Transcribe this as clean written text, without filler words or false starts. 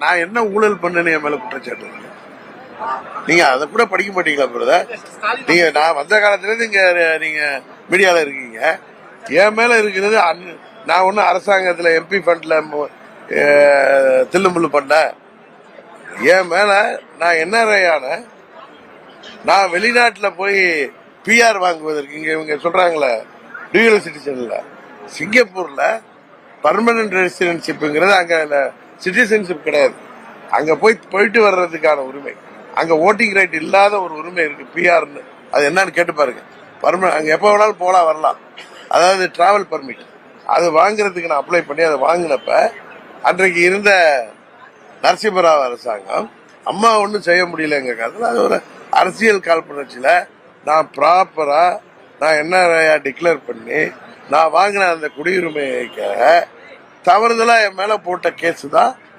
நான் என்ன ஊழல் பண்ணேன்னு என் மேல குற்றச்சாட்டு இருக்கு. நீங்க அதை கூட படிக்க மாட்டீங்களா பிரதர்? நீங்க நான் வந்த காலத்துல இருந்து நீங்க மீடியால இருக்கீங்க. என் மேல இருக்கிறது நான் ஒன்னும் அரசாங்கத்துல எம்பி ஃபண்ட்ல தில்லுமுள்ளு பண்ண. என் மேல நான் என்ன நான் வெளிநாட்டுல போய் பிஆர் வாங்குவதற்கு இவங்க சொல்றாங்களே டியூவல் சிட்டிசன்ல சிங்கப்பூர்ல பர்மனன்ட் ரெசிடென்சிப்ங்கிறது அங்க சிட்டிசன்ஷிப் கிடையாது. அங்க போயிட்டு வர்றதுக்கான உரிமை, அங்க ஓட்டிங் ரைட் இல்லாத ஒரு உரிமை இருக்கு பிஆர்னு. அது என்னன்னு கேட்டு பாருங்க. அங்க எப்ப வேணாலும் போலாம் வரலாம், அதாவது டிராவல் பர்மிட். அது வாங்குறதுக்கு நான் அப்ளை பண்ணி அதை வாங்கினப்ப அன்றைக்கு இருந்த நரசிம்மராவ் அரசாங்கம் அம்மா ஒன்றும் செய்ய முடியலங்க காலத்தில் அது ஒரு அரசியல் காழ்ப்புணர்ச்சியில நான் ப்ராப்பரா நான் என்ன டிக்ளேர் பண்ணி நான் வாங்கின அந்த குடியுரிமைக்காக தவறுதலா என் மேல போட்ட கேஸ் தான்